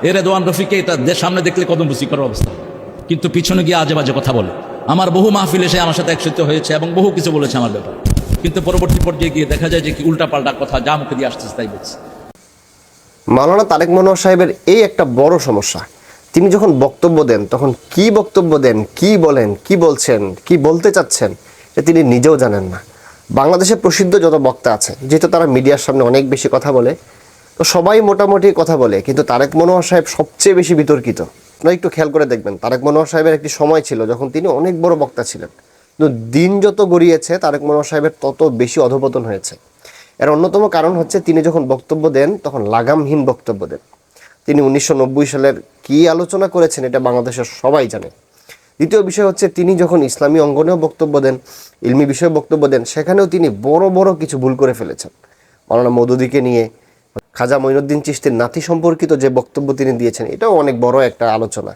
এ রেদওয়ান রফিককে তাদের সামনে দেখলে কদমবুসি করার অবস্থা, কিন্তু পিছনে গিয়ে আজে বাজে কথা বলে। আমার বহু মাহফিলে সে আমার সাথে একসাথে হয়েছে এবং বহু কিছু বলেছে আমার ব্যাপারে, কিন্তু পরবর্তী পর্যায়ে গিয়ে দেখা যায় যে কি উল্টা পাল্টা কথা যা মুখে দিয়ে আসতেছে তাই বলছে। মাওলানা তারেক মনোয়ার সাহেবের এই একটা বড় সমস্যা, তিনি যখন বক্তব্য দেন তখন কি বক্তব্য দেন, কি বলেন, কি বলছেন, কি বলতে চাচ্ছেন তিনি নিজেও জানেন না। বাংলাদেশে প্রসিদ্ধ যত বক্তা আছে, যেহেতু তারা মিডিয়ার সামনে অনেক বেশি কথা বলে, তো সবাই মোটামুটি কথা বলে, কিন্তু তারেক মনোয়ার সাহেব সবচেয়ে বেশি বিতর্কিত। আপনারা একটু খেয়াল করে দেখবেন, তারেক মনোয়ার সাহেবের একটি সময় ছিল যখন তিনি অনেক বড় বক্তা ছিলেন, কিন্তু দিন যত গড়িয়েছে তারেক মনোয়ার সাহেবের তত বেশি অধঃপতন হয়েছে। এর অন্যতম কারণ হচ্ছে তিনি যখন বক্তব্য দেন তখন লাগামহীন বক্তব্য দেন। তিনি 1990 সালের কি আলোচনা করেছেন এটা বাংলাদেশের সবাই জানে। দ্বিতীয় বিষয় হচ্ছে তিনি যখন ইসলামী অঙ্গনেও বক্তব্য দেন, ইলমি বিষয়ে বক্তব্য দেন, সেখানেও তিনি বড় বড় কিছু ভুল করে ফেলেছেন। মাওলানা মওদুদীকে নিয়ে, খাজা মঈনুদ্দিন চিশতির নাতি সম্পর্কিত যে বক্তব্য তিনি দিয়েছেন এটাও অনেক বড় একটা আলোচনা।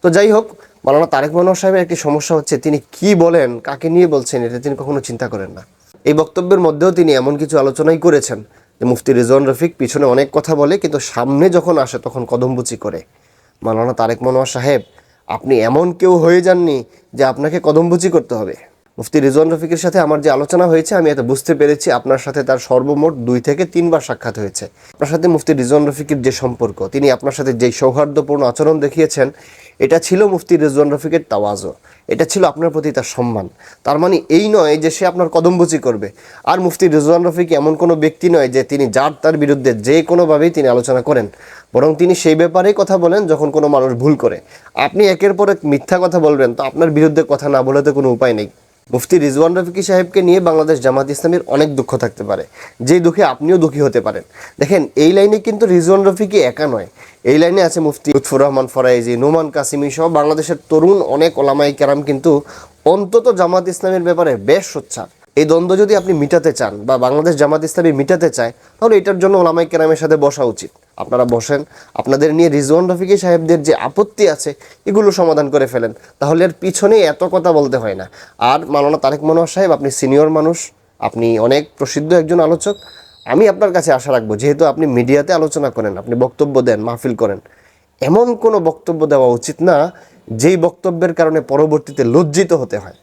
তো যাই হোক, মাওলানা তারেক মনোয়ার সাহেবের একটি সমস্যা হচ্ছে তিনি কি বলেন, কাকে নিয়ে বলছেন এটা তিনি কখনো চিন্তা করেন না। এই বক্তব্যের মধ্যেও তিনি এমন কিছু আলোচনাই করেছেন যে মুফতি রিজওয়ান রফিক পিছনে অনেক কথা বলে, কিন্তু সামনে যখন আসে তখন কদমবুচি করে। মাওলানা তারেক মনোয়ার সাহেব, আপনি এমন কেউ হয়ে যাননি যে আপনাকে কদমবুচি করতে হবে। মুফতি রিজওয়ান রফিকের সাথে আমার যে আলোচনা হয়েছে, আমি এত বুঝতে পেরেছি আপনার সাথে তার সর্বমোট 2 থেকে 3 বার সাক্ষাৎ হয়েছে। আপনার সাথে মুফতি রিজওয়ান রফিকের যে সম্পর্ক, তিনি আপনার সাথে যে সৌহার্দ্যপূর্ণ আচরণ দেখিয়েছেন, এটা ছিল মুফতি রিজওয়ান রফিকের তাওয়াজু, এটা ছিল আপনার প্রতি তার সম্মান। তার মানে এই নয় যে সে আপনার কদমবুচি করবে। আর মুফতি রিজওয়ান রফিক এমন কোনো ব্যক্তি নয় যে তিনি যার তার বিরুদ্ধে যে কোনোভাবেই তিনি আলোচনা করেন, বরং তিনি সেই ব্যাপারেই কথা বলেন যখন কোনো মানুষ ভুল করে। আপনি একের পর এক মিথ্যা কথা বলবেন, তো আপনার বিরুদ্ধে কথা না বলে তো কোনো উপায় নেই। মুফতি রিজওয়ান রফিকি সাহেবকে নিয়ে বাংলাদেশ জামাত ইসলামীর অনেক দুঃখ থাকতে পারে, যেই দুঃখে আপনিও দুঃখী হতে পারেন। দেখেন, এই লাইনে কিন্তু রিজওয়ান রফিকি একা নয়, এই লাইনে আছে মুফতি লুৎফুর রহমান ফরাইজি, নোমান কাসিমি সহ বাংলাদেশের তরুণ অনেক ওলামায়ে কেরাম কিন্তু অন্তত জামাত ইসলামের ব্যাপারে বেশ সোচ্চার। এই দ্বন্দ্ব যদি আপনি মিটাতে চান বা বাংলাদেশ জামাত ইসলামী মিটাতে চায়, তাহলে এটার জন্য ওলামায়ে কেরামের সাথে বসা উচিত। আপনারা বসেন, আপনাদের নিয়ে রিজওয়ান রফিকি সাহেবদের যে আপত্তি আছে এগুলো সমাধান করে ফেলেন, তাহলে এর পিছনে এত কথা বলতে হয় না। আর মাওলানা তারেক মনোয়ার সাহেব, আপনি সিনিয়র মানুষ, আপনি অনেক প্রসিদ্ধ একজন আলোচক, আমি আপনার কাছে আশা রাখবো, যেহেতু আপনি মিডিয়াতে আলোচনা করেন, আপনি বক্তব্য দেন, মাহফিল করেন, এমন কোনো বক্তব্য দেওয়া উচিত না যেই বক্তব্যের কারণে পরবর্তীতে লজ্জিত হতে হয়।